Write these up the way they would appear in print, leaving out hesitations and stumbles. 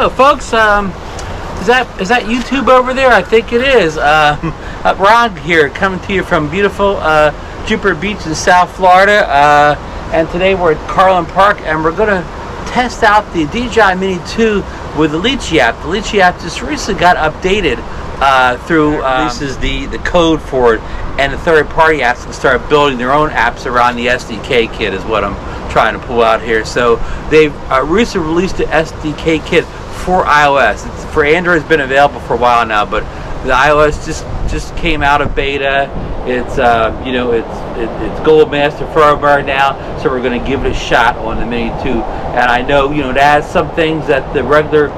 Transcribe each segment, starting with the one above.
Hello, folks. Is that YouTube over there? I think it is. Ron here, coming to you from beautiful Jupiter Beach in South Florida. And today we're at Carlin Park, and we're going to test out the DJI Mini 2 with the Litchi App. The Litchi App just recently got updated through this is the code for it, and the third-party apps can start building their own apps around the SDK kit is what I'm trying to pull out here. So they've recently released the SDK kit for iOS. It's, for Android, it's been available for a while now, but the iOS just came out of beta. It's it's Gold Master firmware now, so we're going to give it a shot on the Mini 2. And I know it has some things that the regular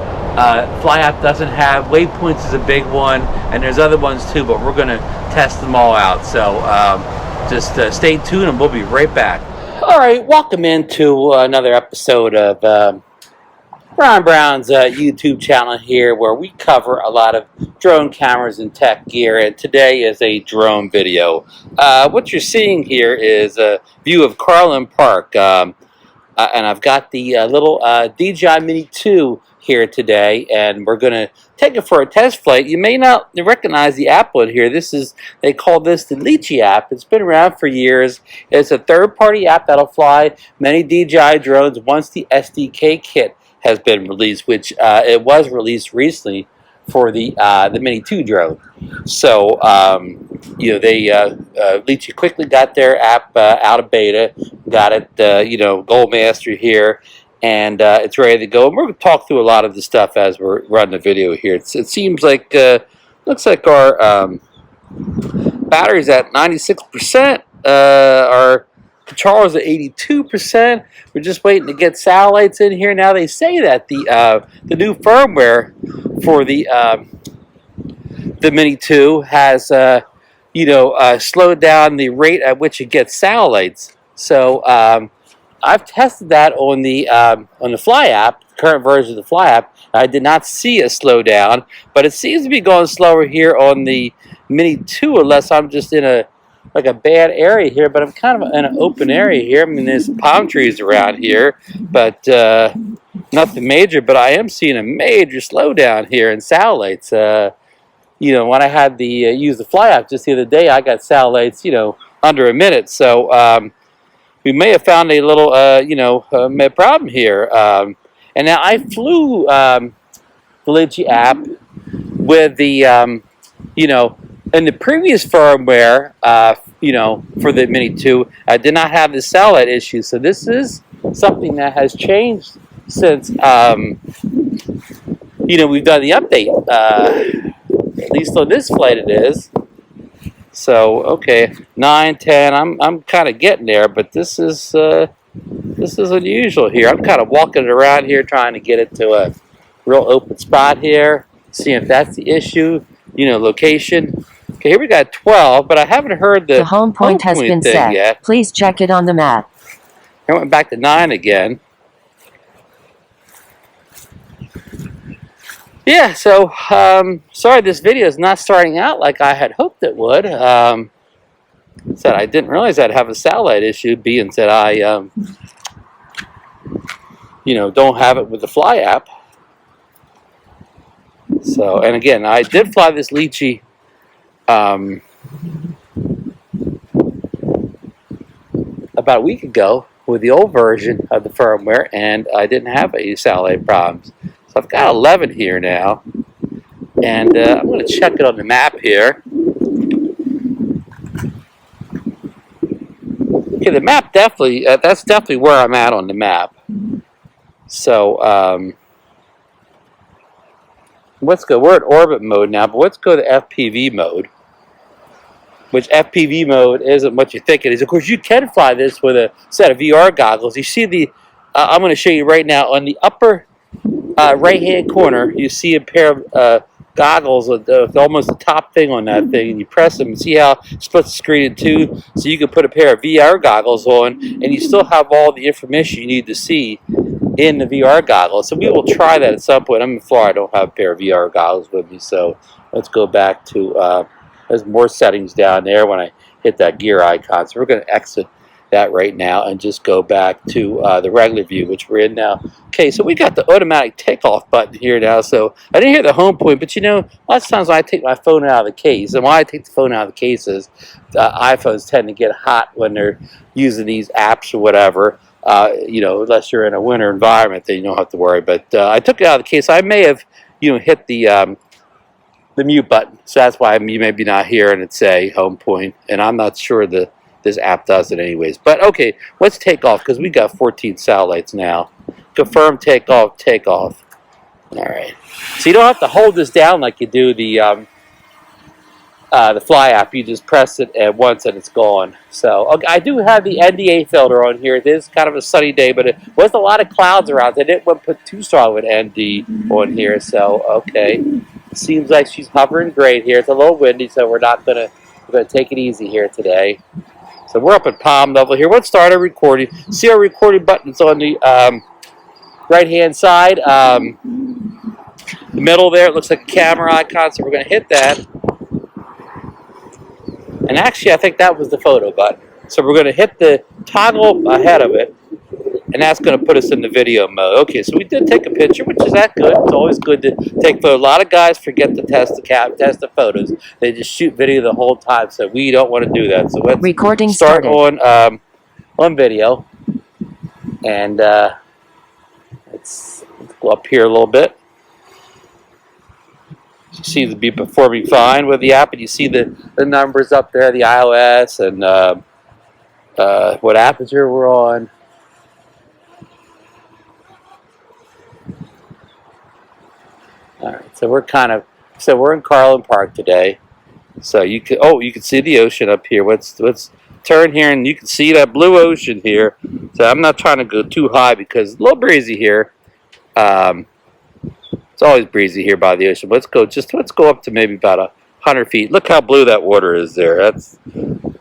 Fly app doesn't have. Waypoints is a big one, and there's other ones too, but we're going to test them all out. So just stay tuned, and we'll be right back. All right, welcome into another episode of Ron Brown's YouTube channel here, where we cover a lot of drone cameras and tech gear, and today is a drone video. What you're seeing here is a view of Carlin Park, and I've got the little DJI Mini 2 here today, and we're going to take it for a test flight. You may not recognize the app on here. They call this the Litchi App. It's been around for years. It's a third-party app that'll fly many DJI drones once the SDK kit has been released, which it was released recently for the Mini 2 drone. So Litchi quickly got their app out of beta, got it Gold Master here, and it's ready to go. And we're going to talk through a lot of the stuff as we're running the video here. It seems like looks like our battery's at 96%. Our controller's at 82%. We're just waiting to get satellites in here. Now they say that the new firmware for the Mini 2 has slowed down the rate at which it gets satellites. So I've tested that on the Fly app, the current version of the Fly app. I did not see a slowdown, but it seems to be going slower here on the Mini 2, unless I'm just in a bad area here. But I'm kind of in an open area here. I mean, there's palm trees around here, but nothing major. But I am seeing a major slowdown here in satellites. When I had the use the Fly app just the other day, I got satellites under a minute. So we may have found a little problem here. And now I flew the Litchi app with the in the previous firmware, for the Mini 2, I did not have the satellite issue. So this is something that has changed since, we've done the update. At least on this flight it is. So, okay, 9, 10, I'm kind of getting there, but this is unusual here. I'm kind of walking it around here, trying to get it to a real open spot here, seeing if that's the issue, location. Okay, here we got 12, but I haven't heard the home point has been set yet. Please check it on the map. I went back to 9 again. Yeah, so sorry this video is not starting out like I had hoped it would. Said I didn't realize I'd have a satellite issue, being that I don't have it with the Fly app. So, and again, I did fly this Litchi about a week ago with the old version of the firmware, and I didn't have any satellite problems. So I've got 11 here now, and I'm going to check it on the map here. Okay, the map definitely, that's definitely where I'm at on the map. So, let's go. We're at orbit mode now, but let's go to FPV mode. Which FPV mode isn't what you think it is. Of course, you can fly this with a set of VR goggles. You see the, I'm going to show you right now, on the upper right-hand corner, you see a pair of goggles with almost the top thing on that thing, and you press them and see how it splits the screen in two, so you can put a pair of VR goggles on, and you still have all the information you need to see in the VR goggles. So we will try that at some point. I'm in Florida, I don't have a pair of VR goggles with me, so let's go back to, there's more settings down there when I hit that gear icon. So we're going to exit that right now and just go back to the regular view, which we're in now. Okay, so we got the automatic takeoff button here now. So I didn't hear the home point, but you know, lots of times when I take my phone out of the case, and why I take the phone out of the case is iPhones tend to get hot when they're using these apps or whatever. You know, unless you're in a winter environment, then you don't have to worry. But I took it out of the case. I may have, you know, hit the mute button, so that's why you maybe not here and it say home point, and I'm not sure this app does it anyways. But okay, let's take off because we got 14 satellites now. Confirm takeoff, takeoff. All right, so you don't have to hold this down like you do the Fly app. You just press it at once and it's gone. So okay, I do have the NDA filter on here. It is kind of a sunny day, but it was a lot of clouds around. They didn't want to put too strong of an ND on here. So okay, seems like she's hovering great here. It's a little windy, so we're gonna take it easy here today. So we're up at palm level here. Let's start our recording. See our recording buttons on the right hand side. The middle there, it looks like a camera icon, so we're going to hit that. And actually, I think that was the photo button. So we're going to hit the toggle ahead of it, and that's going to put us in the video mode. Okay, so we did take a picture, which is that good. It's always good to take photos. A lot of guys forget to test the photos. They just shoot video the whole time, so we don't want to do that. So let's Recording start started. on video, and let's go up here a little bit. You seems to be performing fine with the app, and you see the numbers up there, the iOS, and what aperture we're on. All right, so we're in Carlin Park today. So you can see the ocean up here. Let's turn here, and you can see that blue ocean here. So I'm not trying to go too high because it's a little breezy here. It's always breezy here by the ocean. Let's go up to maybe about 100 feet. Look how blue that water is there.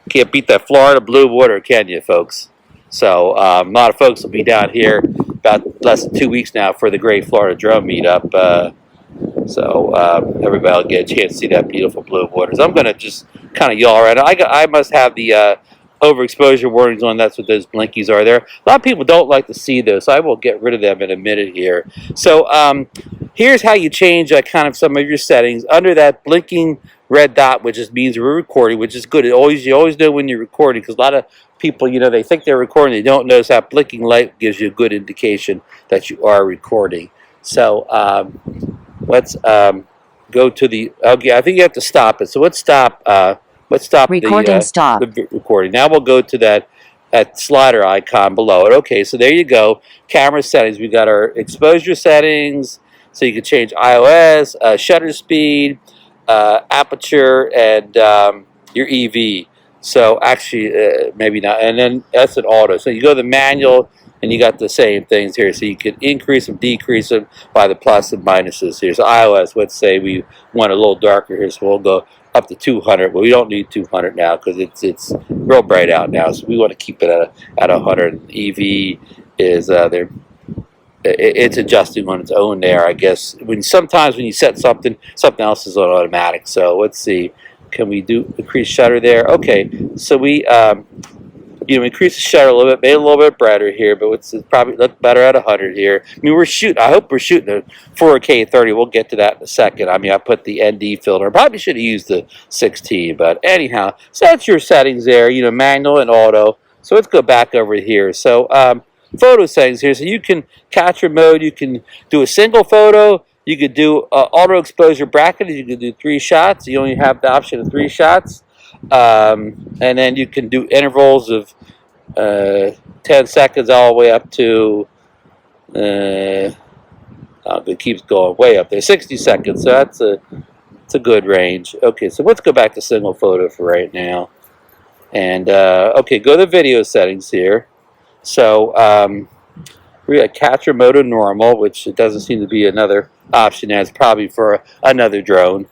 Can't beat that Florida blue water, can you, folks? So a lot of folks will be down here about less than 2 weeks now for the Great Florida Drone Meetup. So everybody will get a chance to see that beautiful blue waters. I'm going to just kind of yaw right now. I must have the overexposure warnings on. That's what those blinkies are there. A lot of people don't like to see those, so I will get rid of them in a minute here. So here's how you change kind of some of your settings. Under that blinking red dot, which just means we're recording, which is good. You always know when you're recording, because a lot of people, you know, they think they're recording. They don't notice that blinking light gives you a good indication that you are recording. So let's go to the. Okay, I think you have to stop it. So let's stop. Recording stop. The recording. Now we'll go to that slider icon below it. Okay, so there you go. Camera settings. We got our exposure settings. So you can change iOS, shutter speed, aperture, and your EV. So actually, maybe not. And then that's an auto. So you go to the manual, and you got the same things here. So you can increase them, decrease them by the plus and minuses here. So iOS, let's say we want a little darker here, so we'll go up to 200. But we don't need 200 now because it's real bright out now. So we want to keep it at 100. EV is it's adjusting on its own there, I guess. Sometimes when you set something else is on automatic. So let's see. Can we do increase shutter there? Okay, so we increase the shutter a little bit, made it a little bit brighter here, but it's probably look better at 100 here. I mean, I hope we're shooting a 4K 30. We'll get to that in a second. I mean, I put the ND filter. I probably should have used the 16, but anyhow, so that's your settings there, manual and auto. So let's go back over here. So photo settings here. So you can capture mode. You can do a single photo. You could do auto exposure bracket. You can do 3 shots. You only have the option of 3 shots. And then you can do intervals of 10 seconds all the way up to it keeps going way up there, 60 seconds. So it's a good range. Okay, so let's go back to single photo for right now. And okay, go to video settings here. So we got capture mode of normal, which it doesn't seem to be another option. That's probably for another drone.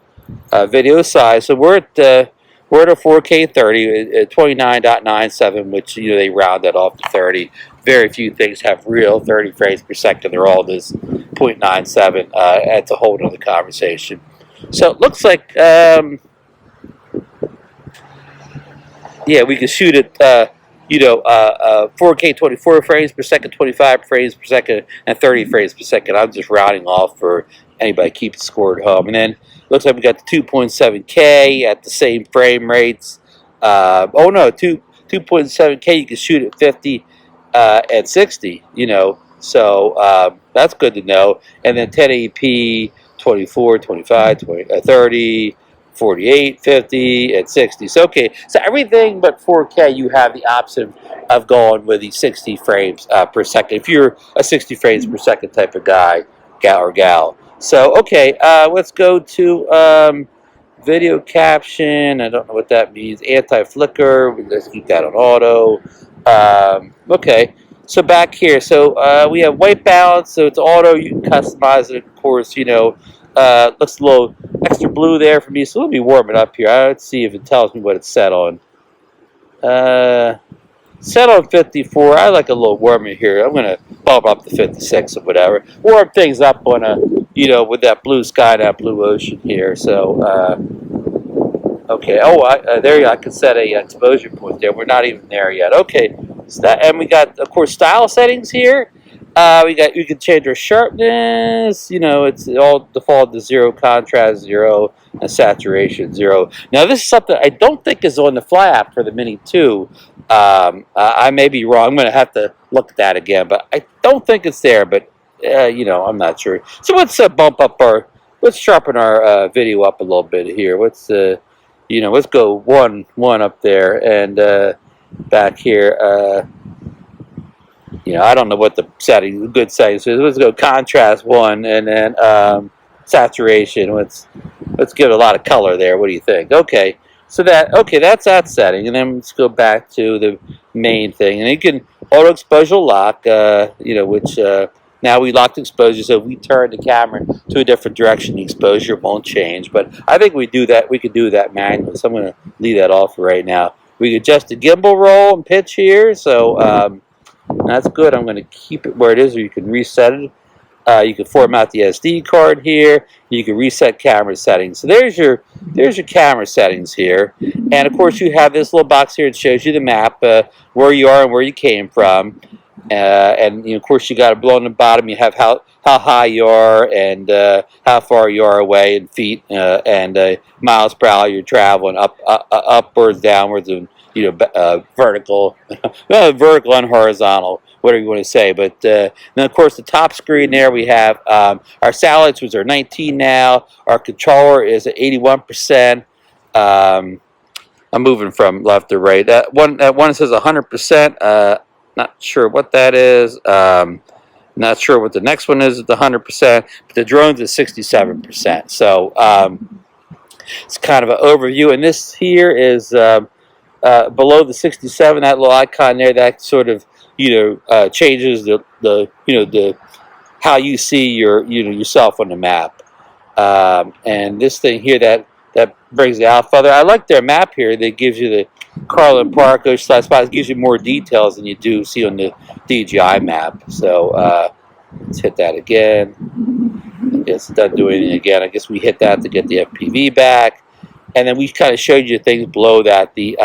Video size. So we're at a 4K 30 at 29.97, which they round that off to 30. Very few things have real 30 frames per second. They're all this 0.97. That's a whole other conversation. So it looks like yeah, we can shoot it 4K 24 frames per second, 25 frames per second, and 30 frames per second. I'm just rounding off for anybody keeping score at home. And then looks like we got the 2.7K at the same frame rates. 2.7K you can shoot at 50 and 60. So that's good to know. And then 1080p, 24, 25, 30. 48, 50, and 60. So so everything but 4K, you have the option of going with the 60 frames per second. If you're a 60 frames per second type of guy, gal. So let's go to video caption. I don't know what that means. Anti-flicker. Let's keep that on auto. So back here, we have white balance, so it's auto. You can customize it, of course. Looks a little extra blue there for me, so let me warm it up here. Let's see if it tells me what it's set on. Set on 54. I like a little warmer here. I'm going to bump up to 56 or whatever. Warm things up on with that blue sky, that blue ocean here. So, there you go. I can set a exposure point there. We're not even there yet. Okay, so and we got, of course, style settings here. You can change our sharpness. It's all default to 0, contrast 0, and saturation 0. Now this is something I don't think is on the Fly app for the Mini 2. I may be wrong. I'm going to have to look at that again, but I don't think it's there. But I'm not sure. So let's let's sharpen our video up a little bit here. Let's go one up there and back here. I don't know what the good settings is. Let's go contrast 1 and then saturation. Let's give it a lot of color there. What do you think? Okay, so that's that setting, and then let's go back to the main thing, and you can auto exposure lock. Which now we locked exposure, so if we turn the camera to a different direction, the exposure won't change. But I think we could do that manually. So I'm going to leave that off right now. We can adjust the gimbal roll and pitch here. So that's good. I'm going to keep it where it is, or you can reset it. You can format the SD card here. You can reset camera settings. So there's your camera settings here. And of course, you have this little box here that shows you the map, where you are and where you came from. And of course, you got below on the bottom. You have how high you are and how far you are away in feet and miles per hour you're traveling upwards, downwards, and vertical, vertical and horizontal, whatever you want to say. But then, of course, the top screen there we have our satellites, which are 19 now. Our controller is at 81%. I'm moving from left to right. That one says 100%. Not sure what that is. Not sure what the next one is at the 100%. But the drone's at 67%. So it's kind of an overview. And this here is below the 67. That little icon there, that sort of changes the how you see yourself on the map. And this thing here that brings it out further. I like their map here. That gives you the Carlin Park, Oceanside spots. Gives you more details than you do see on the DJI map. So let's hit that again. I guess it's not doing anything again. I guess we hit that to get the FPV back, and then we kind of showed you things below that, the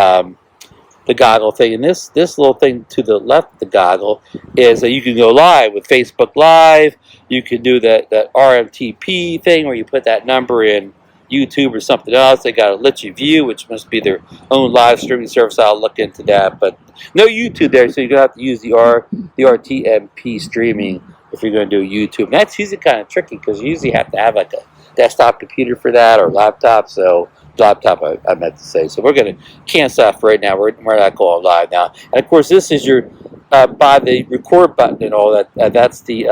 goggle thing. And this little thing to the left of the goggle is that you can go live with Facebook Live. You can do that RMTP thing where you put that number in YouTube or something else. They got a Litchi View, which must be their own live streaming service. I'll look into that, but no YouTube there, so you're gonna have to use the RTMP streaming if you're going to do YouTube. And that's usually kind of tricky because you usually have to have like a desktop computer for that or laptop. So laptop, I meant to say. So we're going to cancel that for right now. We're not going live now. And of course, this is your by the record button and all that. That's the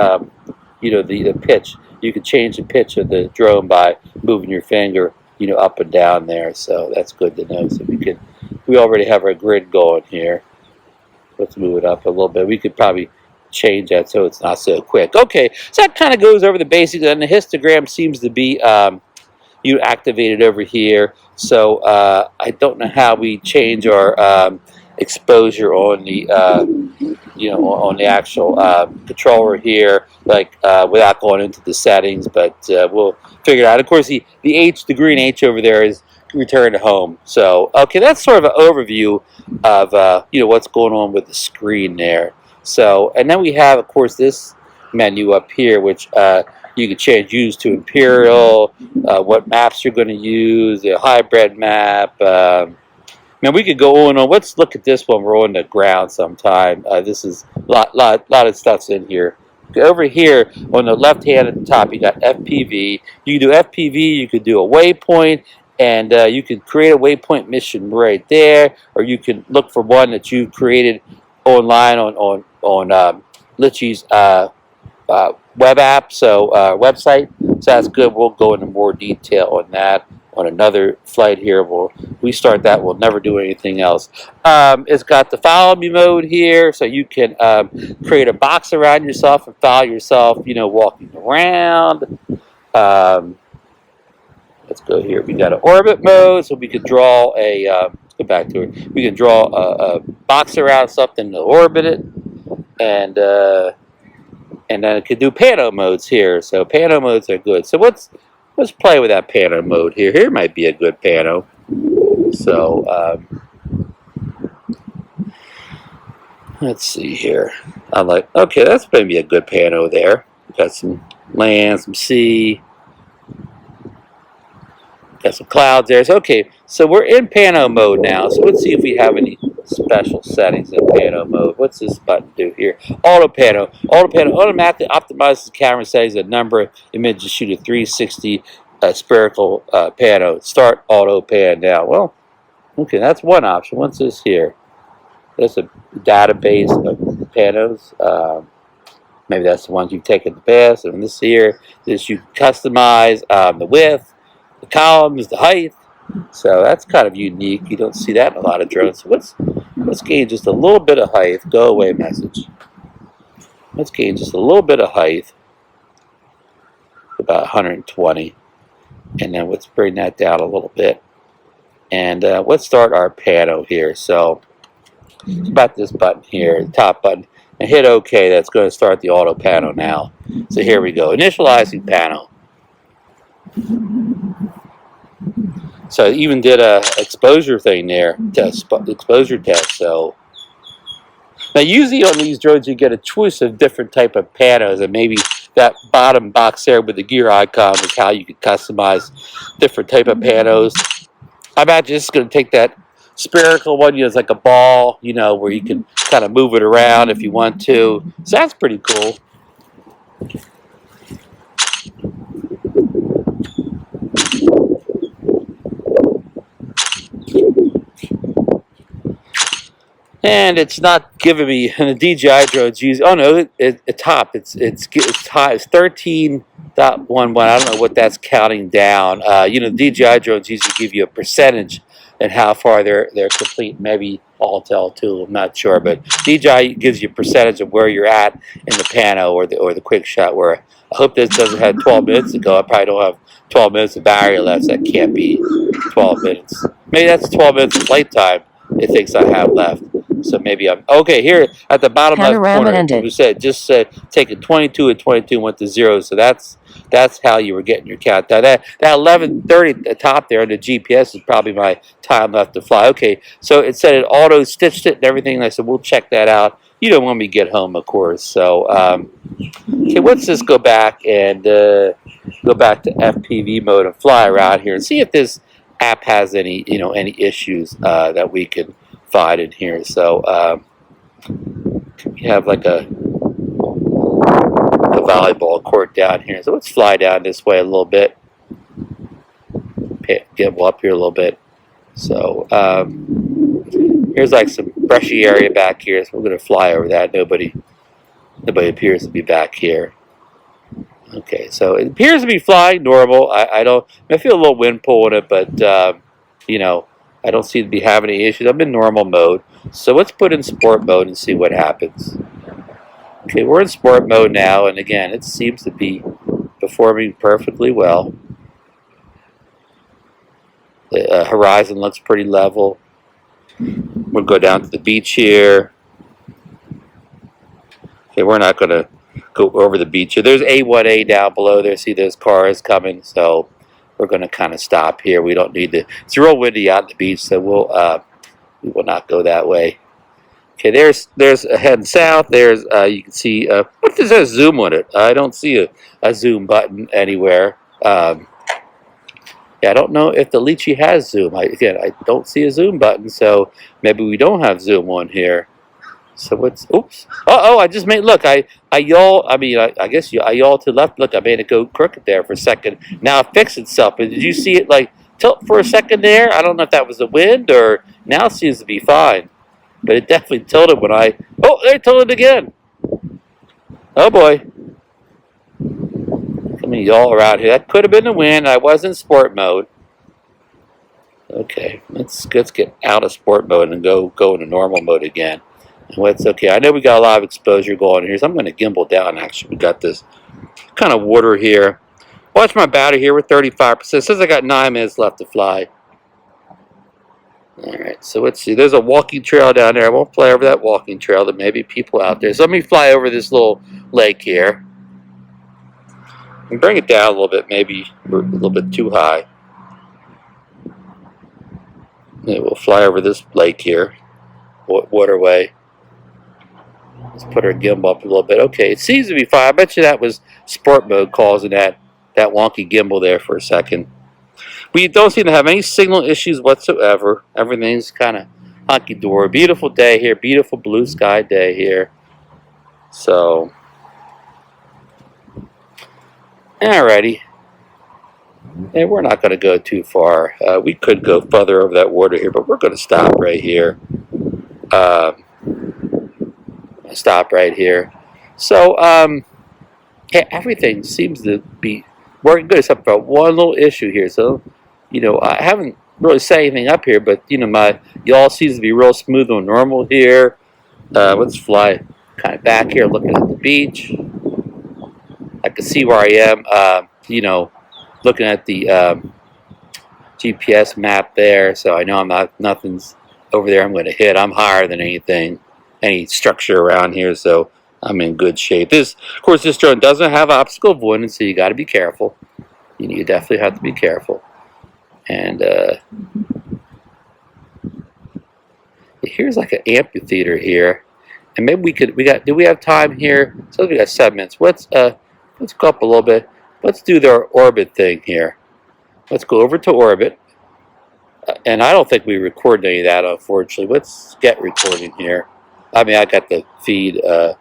the pitch. You can change the pitch of the drone by moving your finger up and down there. So that's good to know. So we already have our grid going here. Let's move it up a little bit. We could probably change that so it's not so quick. Okay, so that kind of goes over the basics, and the histogram seems to be activated over here. So I don't know how we change our exposure on the on the actual controller here, like without going into the settings, but we'll figure it out. Of course, the green H over there is return home. So, okay, that's sort of an overview of what's going on with the screen there. So, and then we have, of course, this menu up here, which you can change use to Imperial, what maps you're going to use, a hybrid map. Now we could go on. Let's look at this one. We're on the ground sometime. This is a lot of stuff's in here. Over here on the left hand at the top, you got FPV. You can do FPV. You could do a waypoint, and you could create a waypoint mission right there, or you can look for one that you've created online on Litchi's web app, so website. So that's good. We'll go into more detail on that on another flight here. We start that. We'll never do anything else. It's got the follow me mode here, so you can create a box around yourself and follow yourself, walking around. Let's go here. We got an orbit mode, so we could draw a, let's go back to it. We can draw a box around something to orbit it, and then it could do pano modes here. So pano modes are good. So let's play with that pano mode here. Here might be a good pano. So let's see here. I'm like, okay, that's maybe a good pano there. Got some land, some sea. Got some clouds there. So, okay, so we're in pano mode now. So let's see if we have any special settings in pano mode. What's this button do here? Auto pano. Auto pano automatically optimizes the camera settings a number of images, shoot a 360 spherical pano. Start auto pan now. Well, okay, that's one option. What's this here? There's a database of panos. Maybe that's the ones you've taken in the past. And this here, this you customize the width, the columns, the height. So that's kind of unique. You don't see that in a lot of drones. So let's gain just a little bit of height. Go away message. Let's gain just a little bit of height. About 120. And then let's bring that down a little bit. And let's start our pano here. So it's about this button here, the top button. And hit OK. That's going to start the auto pano now. So here we go. Initializing pano. So I even did a exposure thing there, exposure test. So now usually on these drones you get a choice of different type of panos, and maybe that bottom box there with the gear icon is how you can customize different type of panos. I'm actually just going to take that spherical one, it's like a ball, where you can kind of move it around if you want to. So that's pretty cool. And it's not giving me, and the DJI drones use, oh no, it's top. It's high. It's 13.11. I don't know what that's counting down. DJI drones usually give you a percentage and how far they're complete. Maybe Altel too. I'm not sure, but DJI gives you a percentage of where you're at in the pano or the quick shot. Where I hope this doesn't have 12 minutes to go. I probably don't have 12 minutes of battery left. So that can't be 12 minutes. Maybe that's 12 minutes of flight time it thinks I have left. So maybe I'm okay here at the bottom left corner. You said taking 22 and 22 went to 0. So that's how you were getting your count. Now that 11:30 at the top there on the GPS is probably my time left to fly. Okay, so it said it auto stitched it and everything. And I said we'll check that out. When we get home, of course. So okay, let's just go back and go back to FPV mode and fly around here and see if this app has any any issues that we can find in here. So we have like a volleyball court down here. So let's fly down this way a little bit. Get up here a little bit. So here's like some brushy area back here. So we're going to fly over that. Nobody appears to be back here. Okay, so it appears to be flying normal. I feel a little wind pulling it, but I don't seem to be having any issues. I'm in normal mode. So let's put in sport mode and see what happens. Okay, we're in sport mode now, and again, it seems to be performing perfectly well. The horizon looks pretty level. We'll go down to the beach here. Okay, we're not going to go over the beach here. There's A1A down below there. See those cars coming. So we're going to kind of stop here. We don't need to. It's real windy out on the beach, so we will not go that way. Okay, there's heading south. There's you can see what does that zoom on it? I don't see a zoom button anywhere. Yeah, I don't know if the Litchi has zoom. Again, I don't see a zoom button, so maybe we don't have zoom on here. So what's? Oops! Oh! I just made. Look, I yaw. I mean, I guess I yaw to the left. Look, I made it go crooked there for a second. Now it fixed itself. But did you see it like tilt for a second there? I don't know if that was the wind or now it seems to be fine. But it definitely tilted when I... Oh, there it tilted again. Oh, boy. Let me yaw around here. That could have been the wind. I was in sport mode. Okay, let's get out of sport mode and go into normal mode again. And what's okay? I know we got a lot of exposure going here, so I'm going to gimbal down. Actually, we got this kind of water here. Watch my battery here. We're 35%. It says I got 9 minutes left to fly. Alright, so let's see. There's a walking trail down there. I won't fly over that walking trail. There may be people out there. So let me fly over this little lake here. And bring it down a little bit. Maybe we're a little bit too high. Yeah, we'll fly over this lake here. Waterway. Let's put our gimbal up a little bit. Okay, it seems to be fine. I bet you that was sport mode causing that wonky gimbal there for a second. We don't seem to have any signal issues whatsoever. Everything's kind of hunky-dory. Beautiful day here. Beautiful blue sky day here. So, alrighty. Hey, we're not going to go too far. We could go further over that water here, but we're going to stop right here. Stop right here. So, yeah, everything seems to be working good except for one little issue here. So, you know, I haven't really set anything up here, but, you know, my yaw seems to be real smooth and normal here. Let's fly kind of back here looking at the beach. I can see where I am, you know, looking at the GPS map there. So I know nothing's over there I'm going to hit. I'm higher than any structure around here, so I'm in good shape. Of course, this drone doesn't have optical avoidance, so you got to be careful. You definitely have to be careful. And here's like an amphitheater here, and maybe do we have time here? So we got 7 minutes. Let's go up a little bit. Let's do the orbit thing here. Let's go over to orbit. And I don't think we recorded any of that, unfortunately. Let's get recording here. I mean, I got the feed. I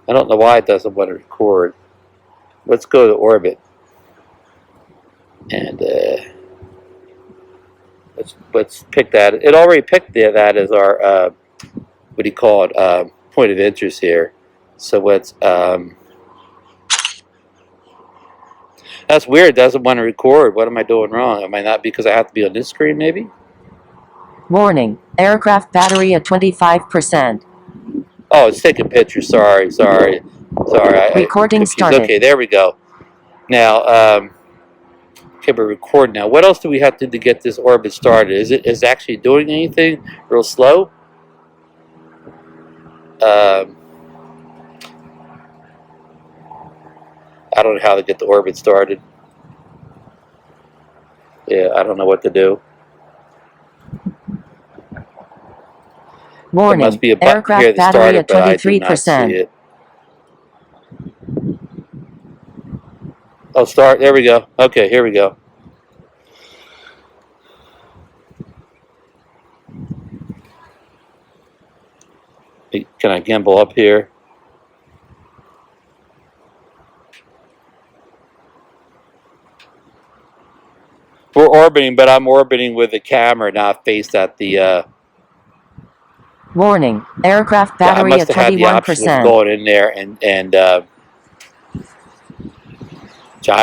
don't know why it doesn't want to record. Let's go to orbit. And let's pick that. It already picked that as our, what do you call it, point of interest here. So let's, that's weird. It doesn't want to record. What am I doing wrong? Am I not because I have to be on this screen maybe? Warning, aircraft battery at 25%. Oh, it's taking pictures. Sorry. Recording started. Okay, there we go. Now, okay, we're recording now. What else do we have to do to get this orbit started? Is it actually doing anything real slow? I don't know how to get the orbit started. Yeah, I don't know what to do. Warning, there must be a button aircraft here that battery started, at 23%. it. Oh, start. There we go. Okay, here we go. Can I gimbal up here? We're orbiting, but I'm orbiting with the camera not faced at the... Warning, aircraft battery I at must have had the option of 21%. going in there and I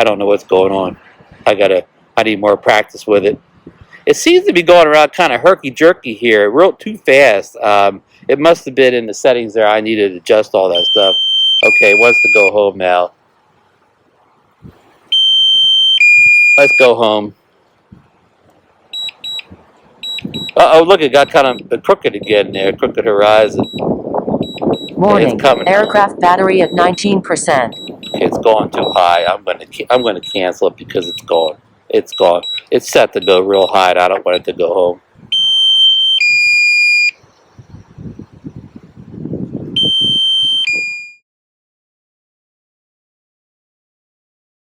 don't know what's going on. I need more practice with it. It seems to be going around kind of herky-jerky here, real too fast. It must have been in the settings there. I needed to adjust all that stuff. Okay, it wants to go home now. Let's go home. Uh-oh, look, it got kind of crooked again there, crooked horizon. Warning, coming. aircraft battery at 19%. Okay, it's going too high. I'm gonna cancel it because it's gone. It's gone. It's set to go real high, and I don't want it to go home.